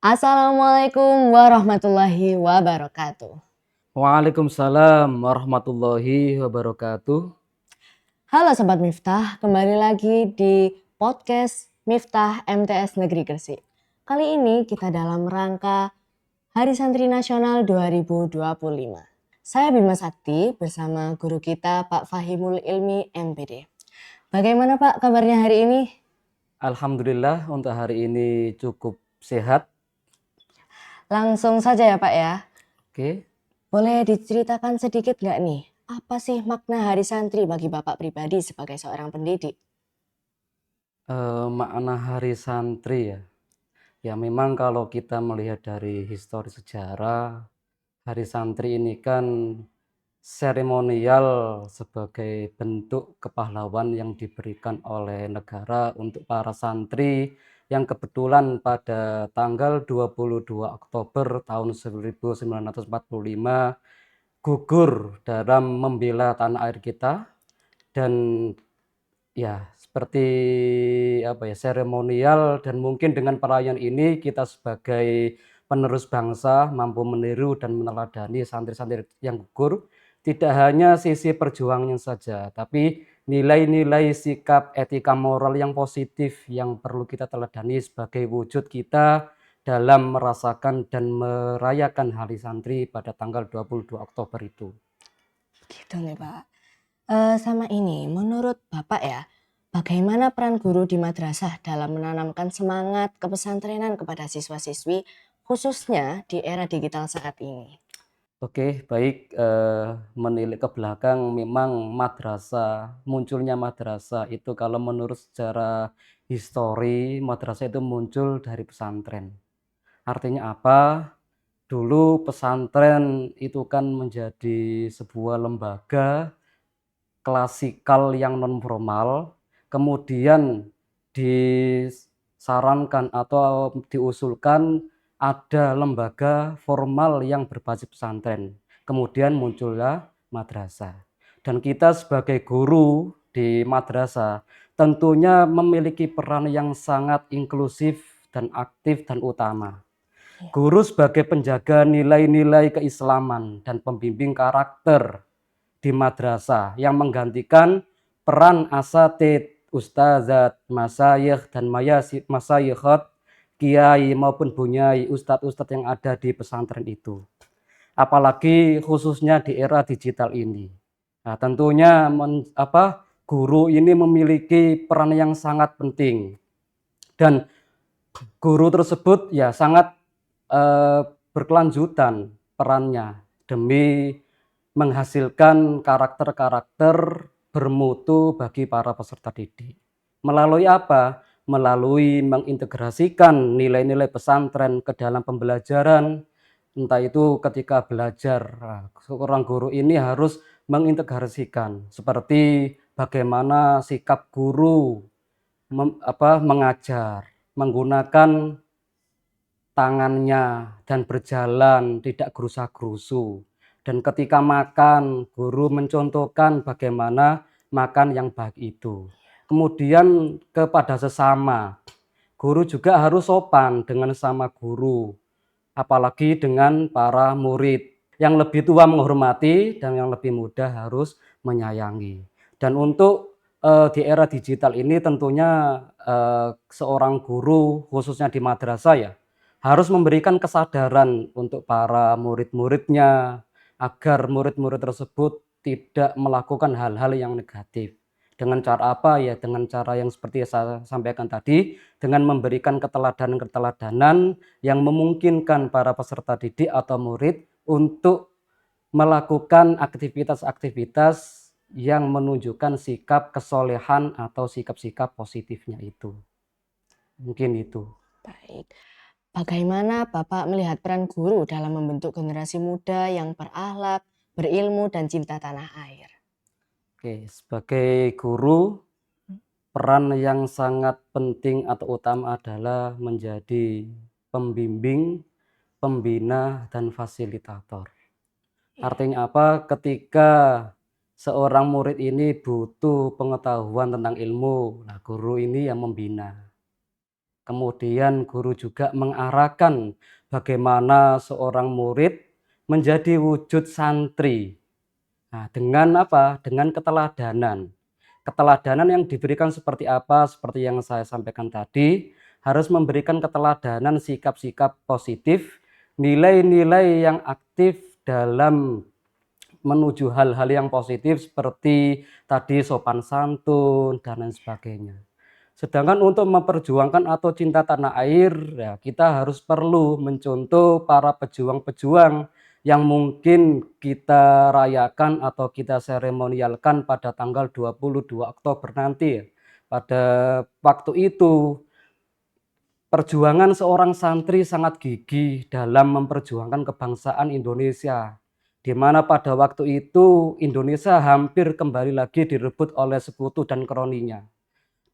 Assalamualaikum warahmatullahi wabarakatuh. Waalaikumsalam warahmatullahi wabarakatuh. Halo Sobat Miftah, kembali lagi di podcast Miftah MTS Negeri Gresik. Kali ini kita dalam rangka Hari Santri Nasional 2025. Saya Bima Sakti bersama guru kita Pak Fahimul Ilmi MPD. Bagaimana Pak kabarnya hari ini? Alhamdulillah untuk hari ini cukup sehat. Langsung saja ya Pak ya. Oke. Boleh diceritakan sedikit nggak nih, apa sih makna Hari Santri bagi Bapak pribadi sebagai seorang pendidik? Makna Hari Santri ya. Ya memang kalau kita melihat dari histori sejarah, Hari Santri ini kan seremonial sebagai bentuk kepahlawan yang diberikan oleh negara untuk para santri yang kebetulan pada tanggal 22 Oktober tahun 1945 gugur dalam membela tanah air kita. Dan ya seperti seremonial, dan mungkin dengan perayaan ini kita sebagai penerus bangsa mampu meniru dan meneladani santri-santri yang gugur. Tidak hanya sisi perjuangannya saja, tapi nilai-nilai sikap etika moral yang positif yang perlu kita teladani sebagai wujud kita dalam merasakan dan merayakan Hari Santri pada tanggal 22 Oktober itu. Gitu nih Pak. Sama ini, menurut Bapak ya, bagaimana peran guru di madrasah dalam menanamkan semangat kepesantrenan kepada siswa-siswi, khususnya di era digital saat ini? Oke, baik, menilik ke belakang memang munculnya madrasah itu kalau menurut secara histori, madrasah itu muncul dari pesantren. Artinya apa? Dulu pesantren itu kan menjadi sebuah lembaga klasikal yang non formal, kemudian disarankan atau diusulkan ada lembaga formal yang berbasis pesantren. Kemudian muncullah madrasah. Dan kita sebagai guru di madrasah tentunya memiliki peran yang sangat inklusif dan aktif dan utama. Guru sebagai penjaga nilai-nilai keislaman dan pembimbing karakter di madrasah yang menggantikan peran asatid, ustazat, masyayikh dan masyayikhat, kiai maupun bunyai, ustadz-ustadz yang ada di pesantren itu. Apalagi khususnya di era digital ini. Nah, tentunya guru ini memiliki peran yang sangat penting, dan guru tersebut ya sangat berkelanjutan perannya demi menghasilkan karakter-karakter bermutu bagi para peserta didik. Melalui apa? Melalui mengintegrasikan nilai-nilai pesantren ke dalam pembelajaran. Entah itu ketika belajar, seorang guru ini harus mengintegrasikan seperti bagaimana sikap guru mengajar, menggunakan tangannya dan berjalan tidak gerusa-gerusu. Dan ketika makan, guru mencontohkan bagaimana makan yang baik itu. Kemudian kepada sesama, guru juga harus sopan dengan sama guru, apalagi dengan para murid. Yang lebih tua menghormati dan yang lebih muda harus menyayangi. Dan untuk di era digital ini tentunya seorang guru khususnya di madrasah ya harus memberikan kesadaran untuk para murid-muridnya agar murid-murid tersebut tidak melakukan hal-hal yang negatif. Dengan cara apa ya? Dengan cara yang seperti saya sampaikan tadi, dengan memberikan keteladanan-keteladanan yang memungkinkan para peserta didik atau murid untuk melakukan aktivitas-aktivitas yang menunjukkan sikap kesolehan atau sikap-sikap positifnya itu. Mungkin itu. Baik. Bagaimana Bapak melihat peran guru dalam membentuk generasi muda yang berakhlak, berilmu, dan cinta tanah air? Oke, sebagai guru, peran yang sangat penting atau utama adalah menjadi pembimbing, pembina, dan fasilitator. Iya. Artinya apa? Ketika seorang murid ini butuh pengetahuan tentang ilmu, nah guru ini yang membina. Kemudian guru juga mengarahkan bagaimana seorang murid menjadi wujud santri. Nah, dengan apa? Dengan keteladanan. Keteladanan yang diberikan seperti apa? Seperti yang saya sampaikan tadi, harus memberikan keteladanan sikap-sikap positif, nilai-nilai yang aktif dalam menuju hal-hal yang positif seperti tadi sopan santun dan lain sebagainya. Sedangkan untuk memperjuangkan atau cinta tanah air, ya kita harus perlu mencontoh para pejuang-pejuang yang mungkin kita rayakan atau kita seremonialkan pada tanggal 22 Oktober nanti ya. Pada waktu itu perjuangan seorang santri sangat gigih dalam memperjuangkan kebangsaan Indonesia, di mana pada waktu itu Indonesia hampir kembali lagi direbut oleh sekutu dan kroninya.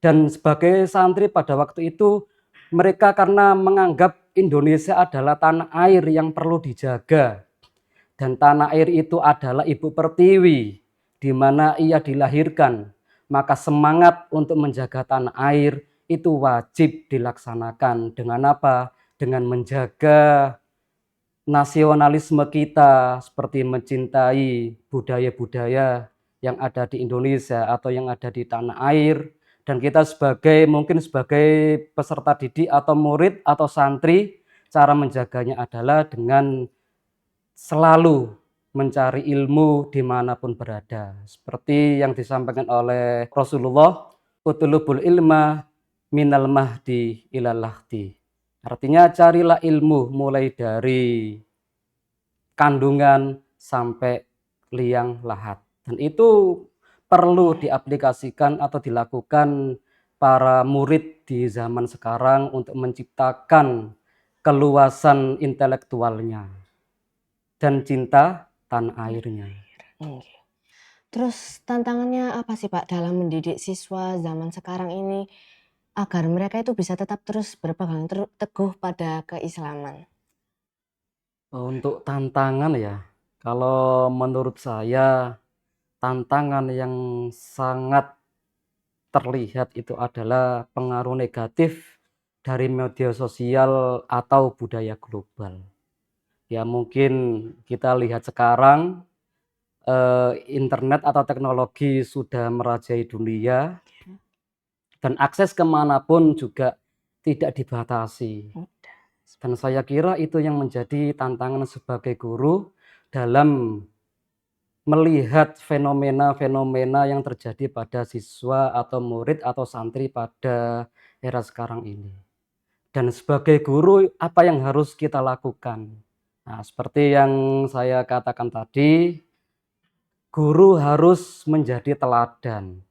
Dan sebagai santri pada waktu itu, mereka karena menganggap Indonesia adalah tanah air yang perlu dijaga. Dan tanah air itu adalah ibu pertiwi, di mana ia dilahirkan. Maka semangat untuk menjaga tanah air itu wajib dilaksanakan. Dengan apa? Dengan menjaga nasionalisme kita, seperti mencintai budaya-budaya yang ada di Indonesia atau yang ada di tanah air. Dan kita mungkin sebagai peserta didik atau murid atau santri, cara menjaganya adalah dengan selalu mencari ilmu dimanapun berada. Seperti yang disampaikan oleh Rasulullah, "Utlubul ilma minal mahdi ilal lahdi." Artinya carilah ilmu mulai dari kandungan sampai liang lahat. Dan itu perlu diaplikasikan atau dilakukan para murid di zaman sekarang untuk menciptakan keluasan intelektualnya dan cinta tanah airnya. Oke. Terus tantangannya apa sih Pak dalam mendidik siswa zaman sekarang ini agar mereka itu bisa tetap terus berpegang teguh pada keislaman? Untuk tantangan ya, kalau menurut saya tantangan yang sangat terlihat itu adalah pengaruh negatif dari media sosial atau budaya global. Ya mungkin kita lihat sekarang internet atau teknologi sudah merajai dunia dan akses kemanapun juga tidak dibatasi. Dan saya kira itu yang menjadi tantangan sebagai guru dalam melihat fenomena-fenomena yang terjadi pada siswa atau murid atau santri pada era sekarang ini. Dan sebagai guru, apa yang harus kita lakukan? Nah, seperti yang saya katakan tadi, guru harus menjadi teladan.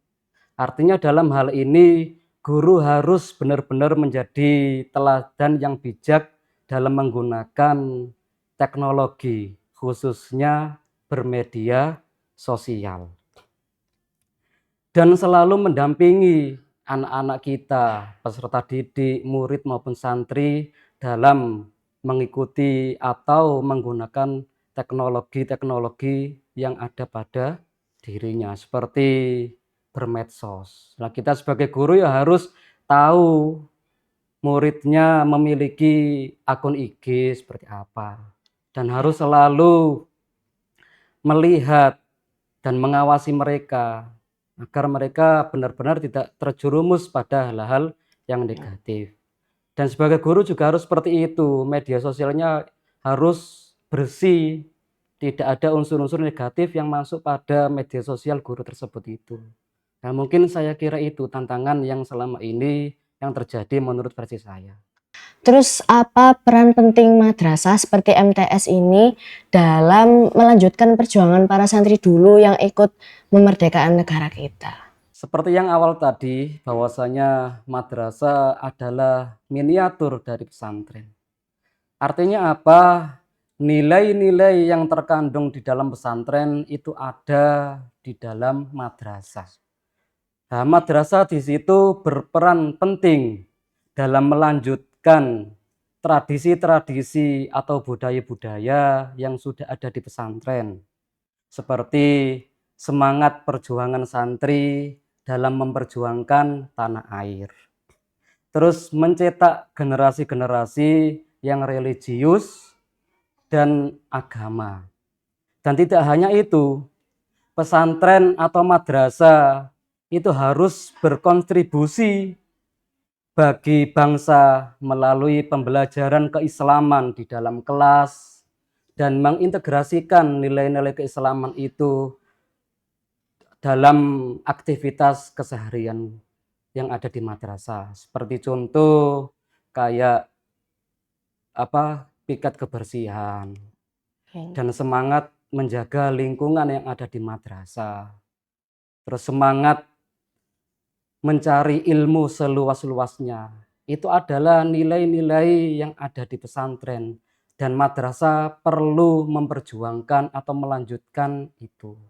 Artinya dalam hal ini, guru harus benar-benar menjadi teladan yang bijak dalam menggunakan teknologi, khususnya bermedia sosial. Dan selalu mendampingi anak-anak kita, peserta didik, murid maupun santri dalam mengikuti atau menggunakan teknologi-teknologi yang ada pada dirinya, seperti bermedsos. Nah, kita sebagai guru ya harus tahu muridnya memiliki akun IG seperti apa, dan harus selalu melihat dan mengawasi mereka agar mereka benar-benar tidak terjerumus pada hal-hal yang negatif. Dan sebagai guru juga harus seperti itu, media sosialnya harus bersih, tidak ada unsur-unsur negatif yang masuk pada media sosial guru tersebut itu. Nah, mungkin saya kira itu tantangan yang selama ini yang terjadi menurut versi saya. Terus apa peran penting madrasah seperti MTS ini dalam melanjutkan perjuangan para santri dulu yang ikut memerdekakan negara kita? Seperti yang awal tadi, bahwasanya madrasah adalah miniatur dari pesantren. Artinya apa? Nilai-nilai yang terkandung di dalam pesantren itu ada di dalam madrasah. Nah, madrasah di situ berperan penting dalam melanjutkan tradisi-tradisi atau budaya-budaya yang sudah ada di pesantren. Seperti semangat perjuangan santri dalam memperjuangkan tanah air. terus mencetak generasi-generasi yang religius dan agama. Dan tidak hanya itu, pesantren atau madrasah itu harus berkontribusi bagi bangsa melalui pembelajaran keislaman di dalam kelas dan mengintegrasikan nilai-nilai keislaman itu dalam aktivitas keseharian yang ada di madrasah. Seperti contoh kayak piket kebersihan Oke. dan semangat menjaga lingkungan yang ada di madrasah. Terus semangat mencari ilmu seluas-luasnya. Itu adalah nilai-nilai yang ada di pesantren dan madrasah perlu memperjuangkan atau melanjutkan itu.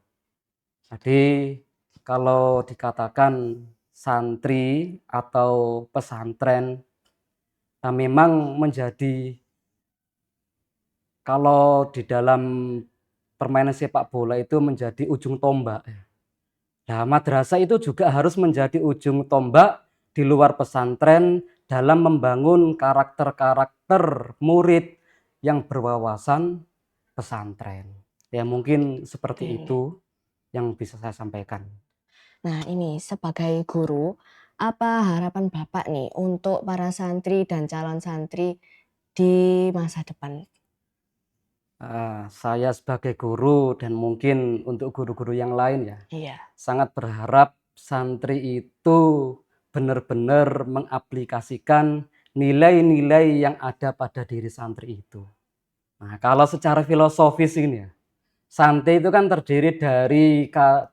Jadi kalau dikatakan santri atau pesantren, memang menjadi, kalau di dalam permainan sepak bola itu menjadi ujung tombak. Nah, madrasah itu juga harus menjadi ujung tombak di luar pesantren dalam membangun karakter-karakter murid yang berwawasan pesantren. Ya mungkin seperti Oke. itu yang bisa saya sampaikan. Nah, ini sebagai guru, apa harapan Bapak nih untuk para santri dan calon santri di masa depan? Saya sebagai guru dan mungkin untuk guru-guru yang lain ya, Iya. sangat berharap santri itu benar-benar mengaplikasikan nilai-nilai yang ada pada diri santri itu. Nah, kalau secara filosofis ini ya, santri itu kan terdiri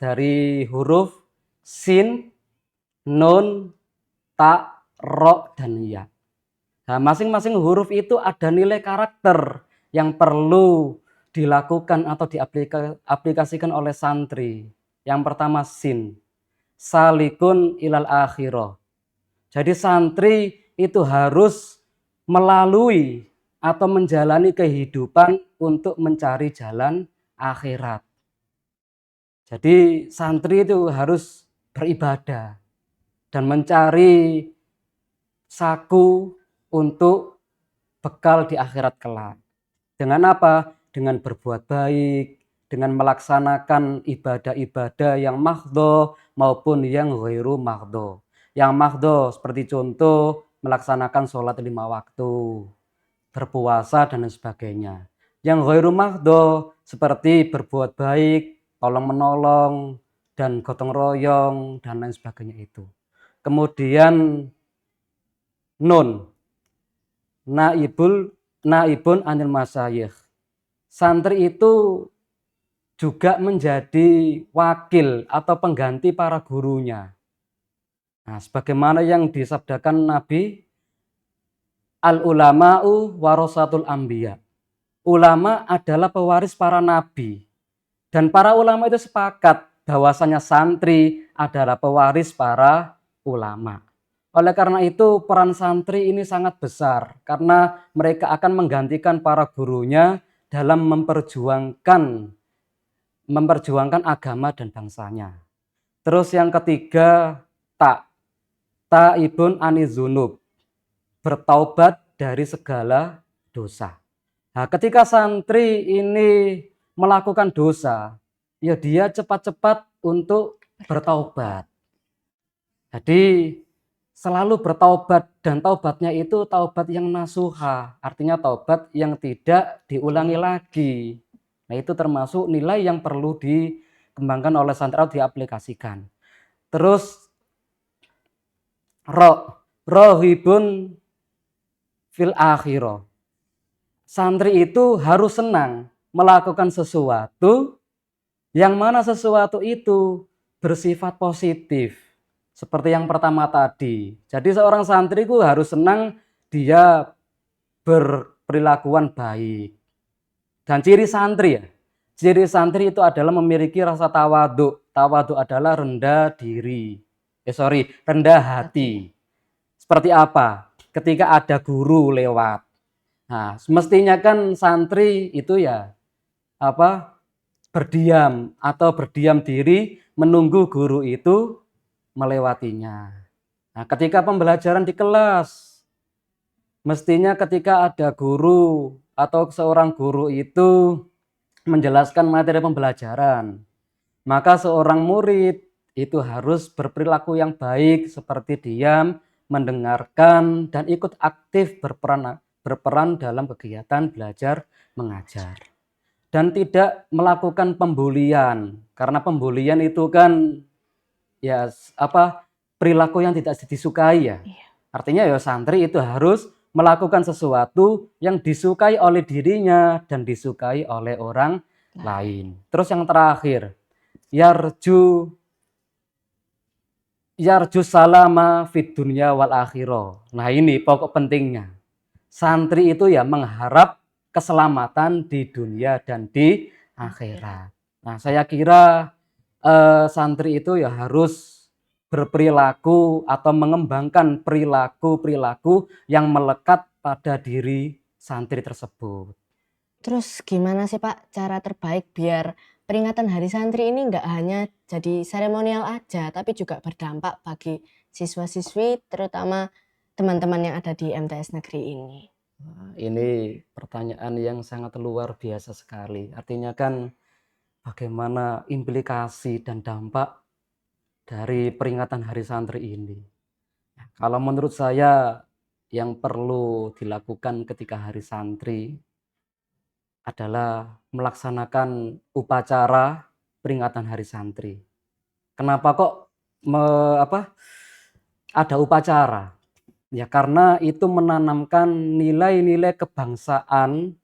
dari huruf sin, nun, ta, ro, dan ya. Nah, masing-masing huruf itu ada nilai karakter yang perlu dilakukan atau diaplikasikan oleh santri. Yang pertama sin, salikun ilal akhirah. Jadi santri itu harus melalui atau menjalani kehidupan untuk mencari jalan akhirat. Jadi santri itu harus beribadah dan mencari saku untuk bekal di akhirat kelak. Dengan apa? Dengan berbuat baik, dengan melaksanakan ibadah-ibadah yang mahdho maupun yang ghairu mahdho. Yang mahdho seperti contoh melaksanakan sholat 5 waktu, berpuasa dan lain sebagainya. Yang ghairu mahdho seperti berbuat baik, tolong menolong, dan gotong royong dan lain sebagainya itu. Kemudian nun, naibun anil masyayikh. Santri itu juga menjadi wakil atau pengganti para gurunya. Nah, sebagaimana yang disabdakan Nabi, al ulama'u warasatul anbiya. Ulama adalah pewaris para nabi. Dan para ulama itu sepakat bahwasanya santri adalah pewaris para ulama. Oleh karena itu peran santri ini sangat besar karena mereka akan menggantikan para gurunya dalam memperjuangkan agama dan bangsanya. Terus yang ketiga, ta'ibun anizunub, bertaubat dari segala dosa. Nah, ketika santri ini melakukan dosa, ya dia cepat-cepat untuk bertaubat. Jadi selalu bertaubat dan taubatnya itu taubat yang nasuha, artinya taubat yang tidak diulangi lagi. Nah, itu termasuk nilai yang perlu dikembangkan oleh santri atau diaplikasikan. Terus rohibun fil akhirah. Santri itu harus senang melakukan sesuatu yang mana sesuatu itu bersifat positif. Seperti yang pertama tadi. Jadi seorang santri itu harus senang dia berperilakuan baik. Dan ciri santri ya. Ciri santri itu adalah memiliki rasa tawadhu. Tawadhu adalah rendah diri. Rendah hati. Seperti apa? Ketika ada guru lewat. Nah, semestinya kan santri itu ya berdiam atau berdiam diri menunggu guru itu melewatinya. Nah, ketika pembelajaran di kelas, mestinya ketika ada guru atau seorang guru itu menjelaskan materi pembelajaran, maka seorang murid itu harus berperilaku yang baik seperti diam, mendengarkan, dan ikut aktif berperan dalam kegiatan belajar mengajar. Dan tidak melakukan pembulian, karena pembulian itu kan ya perilaku yang tidak disukai ya. Iya. Artinya ya santri itu harus melakukan sesuatu yang disukai oleh dirinya dan disukai oleh orang lain. Terus yang terakhir, yarju salama fid dunya wal akhirah. Nah, ini pokok pentingnya. Santri itu ya mengharap keselamatan di dunia dan di akhirat. Nah, saya kira santri itu ya harus berperilaku atau mengembangkan perilaku-perilaku yang melekat pada diri santri tersebut. Terus gimana sih Pak cara terbaik biar peringatan Hari Santri ini nggak hanya jadi seremonial aja, tapi juga berdampak bagi siswa-siswi, terutama teman-teman yang ada di MTS Negeri ini? Ini pertanyaan yang sangat luar biasa sekali. Artinya kan bagaimana implikasi dan dampak dari peringatan Hari Santri ini. Kalau menurut saya yang perlu dilakukan ketika Hari Santri adalah melaksanakan upacara peringatan Hari Santri. Kenapa kok ada upacara? Ya karena itu menanamkan nilai-nilai kebangsaan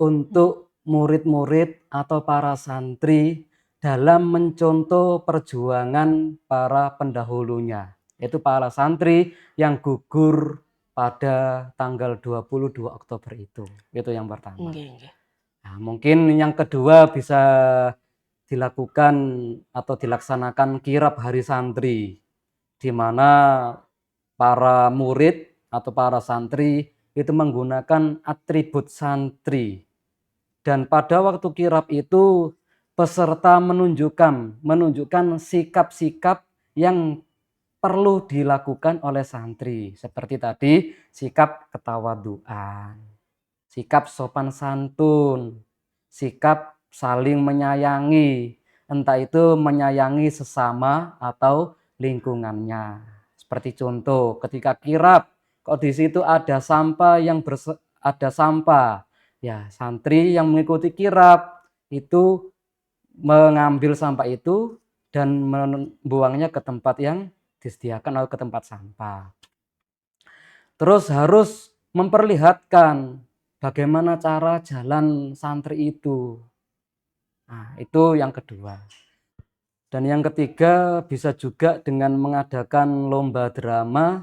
untuk murid-murid atau para santri dalam mencontoh perjuangan para pendahulunya, yaitu para santri yang gugur pada tanggal 22 Oktober itu. Itu yang pertama. Nah, mungkin yang kedua bisa dilakukan atau dilaksanakan kirab hari santri, di mana para murid atau para santri itu menggunakan atribut santri. Dan pada waktu kirab itu peserta menunjukkan sikap-sikap yang perlu dilakukan oleh santri. Seperti tadi, sikap ketawaduan, sikap sopan santun, sikap saling menyayangi, entah itu menyayangi sesama atau lingkungannya. Seperti contoh, ketika kirab, kok di situ ada sampah ya santri yang mengikuti kirab itu mengambil sampah itu dan membuangnya ke tempat yang disediakan atau ke tempat sampah. Terus harus memperlihatkan bagaimana cara jalan santri itu. Nah, itu yang kedua. Dan yang ketiga bisa juga dengan mengadakan lomba drama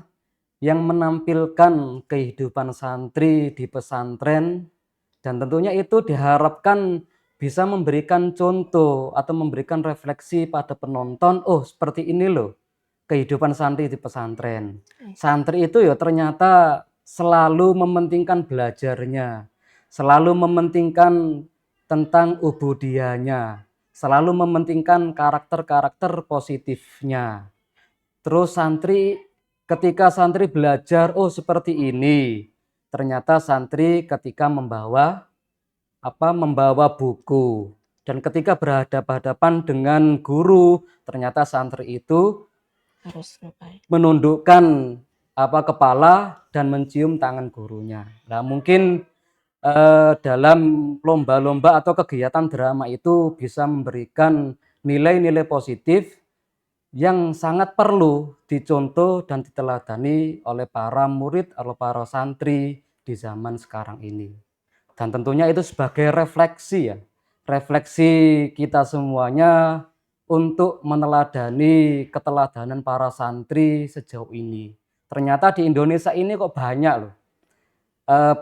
yang menampilkan kehidupan santri di pesantren, dan tentunya itu diharapkan bisa memberikan contoh atau memberikan refleksi pada penonton, oh seperti ini loh kehidupan santri di pesantren. Santri itu ya ternyata selalu mementingkan belajarnya, selalu mementingkan tentang ubudiyahnya, selalu mementingkan karakter-karakter positifnya. Terus ketika santri belajar, oh seperti ini. Ternyata santri ketika membawa buku, dan ketika berhadapan dengan guru, ternyata santri itu Harus ngapain? menundukkan kepala dan mencium tangan gurunya. Nah, mungkin dalam lomba-lomba atau kegiatan drama itu bisa memberikan nilai-nilai positif yang sangat perlu dicontoh dan diteladani oleh para murid atau para santri di zaman sekarang ini. Dan tentunya itu sebagai refleksi ya, refleksi kita semuanya untuk meneladani keteladanan para santri sejauh ini. Ternyata di Indonesia ini kok banyak loh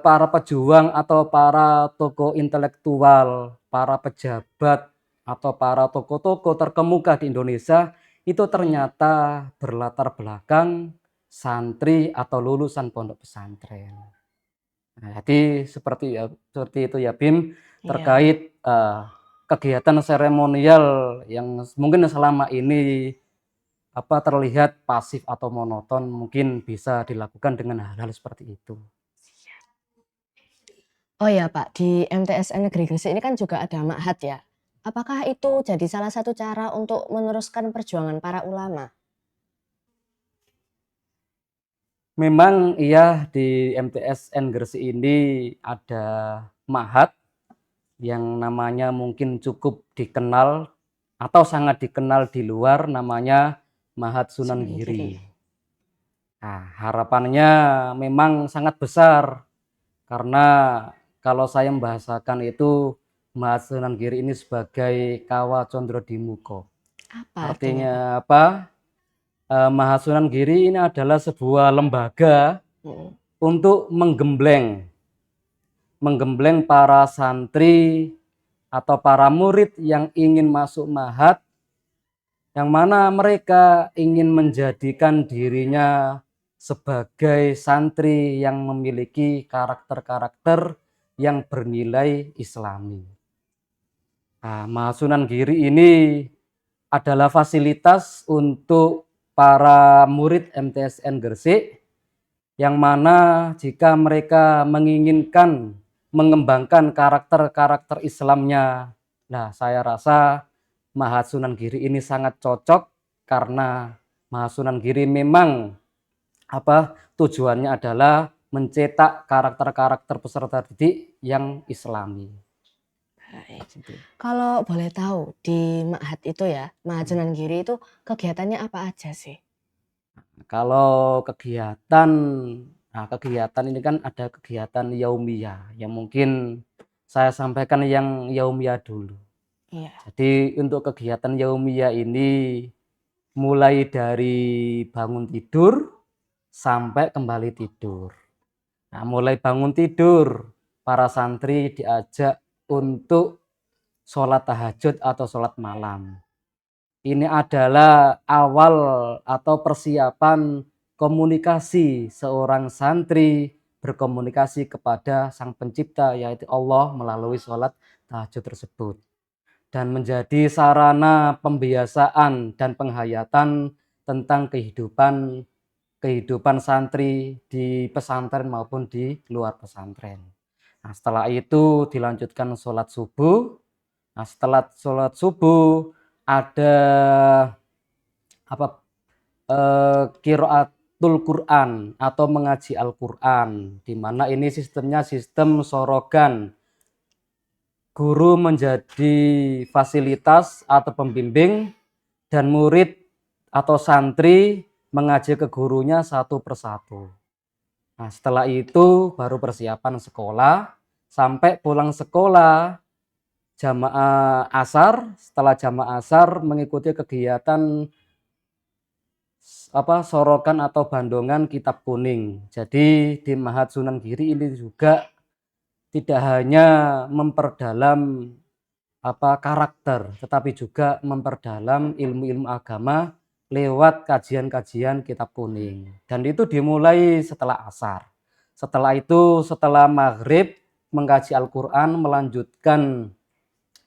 para pejuang atau para tokoh intelektual, para pejabat atau para tokoh-tokoh terkemuka di Indonesia itu ternyata berlatar belakang santri atau lulusan pondok pesantren. Nah, jadi seperti itu ya Bim, terkait kegiatan seremonial yang mungkin selama ini terlihat pasif atau monoton, mungkin bisa dilakukan dengan hal-hal seperti itu. Oh ya Pak, di MTSN Negeri Gresik ini kan juga ada ma'had ya. Apakah itu jadi salah satu cara untuk meneruskan perjuangan para ulama? Memang iya, di MTSN Gresik ini ada ma'had yang namanya mungkin cukup dikenal atau sangat dikenal di luar, namanya Ma'had Sunan Sunan Giri. Giri. Nah, harapannya memang sangat besar karena kalau saya membahasakan itu Ma'had Sunan Giri ini sebagai Kawa Condro Dimuko. Apa artinya Pak? Artinya apa? Ma'had Sunan Giri ini adalah sebuah lembaga Mm. untuk menggembleng para santri atau para murid yang ingin masuk ma'had, yang mana mereka ingin menjadikan dirinya sebagai santri yang memiliki karakter-karakter yang bernilai Islami. Nah, Ma'had Sunan Giri ini adalah fasilitas untuk para murid MTSN Gresik, yang mana jika mereka menginginkan mengembangkan karakter-karakter Islamnya, nah saya rasa Ma'had Sunan Giri ini sangat cocok karena Ma'had Sunan Giri memang tujuannya adalah mencetak karakter-karakter peserta didik yang Islami. Baik. Gitu. Kalau boleh tahu di ma'had itu ya, Ma'had Sunan Giri itu kegiatannya apa aja sih? Kalau kegiatan, kegiatan ini kan ada kegiatan yaumiyah yang mungkin saya sampaikan yang yaumiyah dulu. Iya. Jadi untuk kegiatan yaumiyah ini mulai dari bangun tidur sampai kembali tidur. Nah, mulai bangun tidur, para santri diajak untuk sholat tahajud atau sholat malam. Ini adalah awal atau persiapan komunikasi seorang santri berkomunikasi kepada Sang Pencipta, yaitu Allah, melalui sholat tahajud tersebut, dan menjadi sarana pembiasaan dan penghayatan tentang kehidupan santri di pesantren maupun di luar pesantren. Nah, setelah itu dilanjutkan sholat subuh. Nah, setelah sholat subuh ada qiraatul Quran atau mengaji Al-Quran, di mana ini sistemnya sistem sorogan. Guru menjadi fasilitas atau pembimbing dan murid atau santri mengaji ke gurunya satu persatu. Nah, setelah itu baru persiapan sekolah, sampai pulang sekolah jamaah asar. Setelah jamaah asar mengikuti kegiatan sorokan atau bandongan kitab kuning. Jadi di Ma'had Sunan Giri ini juga tidak hanya memperdalam karakter, tetapi juga memperdalam ilmu-ilmu agama lewat kajian-kajian kitab kuning. Dan itu dimulai setelah asar. Setelah itu, setelah maghrib mengkaji Al-Quran, melanjutkan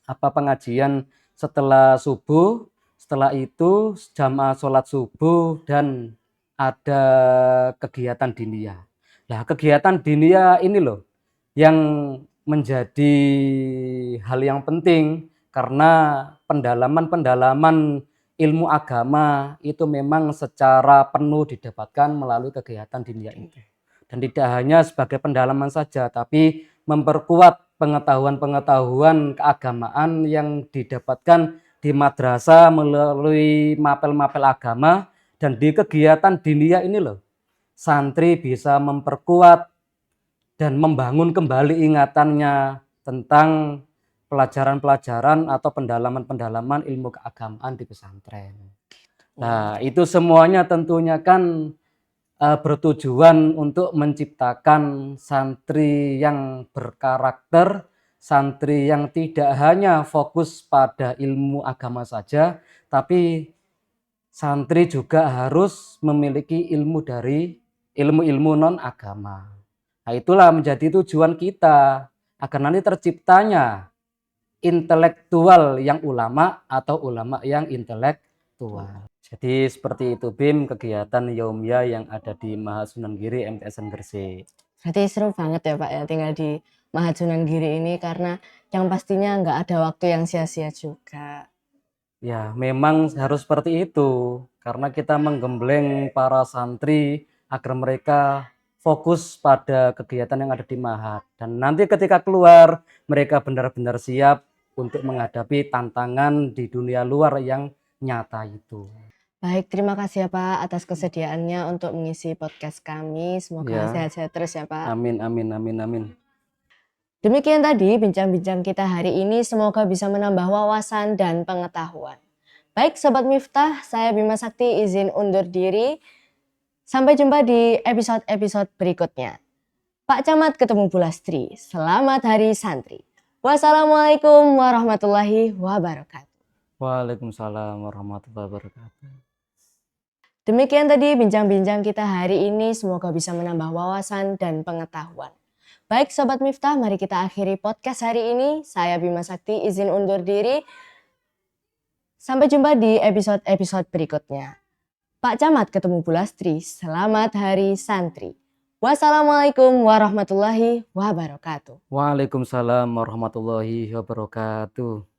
pengajian setelah subuh. Setelah itu jamaah sholat subuh dan ada kegiatan diniyah. Nah, kegiatan diniyah ini loh yang menjadi hal yang penting, karena pendalaman ilmu agama itu memang secara penuh didapatkan melalui kegiatan diniyah itu. Dan tidak hanya sebagai pendalaman saja, tapi memperkuat pengetahuan-pengetahuan keagamaan yang didapatkan di madrasah melalui mapel-mapel agama. Dan di kegiatan diniyah ini loh, santri bisa memperkuat dan membangun kembali ingatannya tentang pelajaran-pelajaran atau pendalaman-pendalaman ilmu keagamaan di pesantren. Nah, itu semuanya tentunya kan bertujuan untuk menciptakan santri yang berkarakter, santri yang tidak hanya fokus pada ilmu agama saja, tapi santri juga harus memiliki ilmu dari ilmu-ilmu non-agama. Nah, itulah menjadi tujuan kita, agar nanti terciptanya intelektual yang ulama atau ulama yang intelektual. Jadi seperti itu BIM kegiatan Yaumia yang ada di Mahasunan Giri MTSN Gresik. Berarti seru banget ya Pak ya tinggal di Mahasunan Giri ini karena yang pastinya nggak ada waktu yang sia-sia juga. Ya, memang harus seperti itu karena kita menggembleng para santri agar mereka fokus pada kegiatan yang ada di Mahat dan nanti ketika keluar mereka benar-benar siap untuk menghadapi tantangan di dunia luar yang nyata itu. Baik, terima kasih ya Pak atas kesediaannya untuk mengisi podcast kami. Semoga Ya, sehat-sehat terus ya Pak. amin amin amin amin. Demikian tadi bincang-bincang kita hari ini, semoga bisa menambah wawasan dan pengetahuan. Baik Sobat Miftah, saya Bima Sakti izin undur diri. Sampai jumpa di episode-episode berikutnya. Pak Camat ketemu Bu Lastri, selamat Hari Santri. Wassalamualaikum warahmatullahi wabarakatuh. Waalaikumsalam warahmatullahi wabarakatuh. Demikian tadi bincang-bincang kita hari ini, semoga bisa menambah wawasan dan pengetahuan. Baik Sobat Miftah, mari kita akhiri podcast hari ini. Saya Bima Sakti izin undur diri. Sampai jumpa di episode-episode berikutnya. Pak Camat ketemu Bu Lastri, selamat Hari Santri. Wassalamualaikum warahmatullahi wabarakatuh. Waalaikumsalam warahmatullahi wabarakatuh.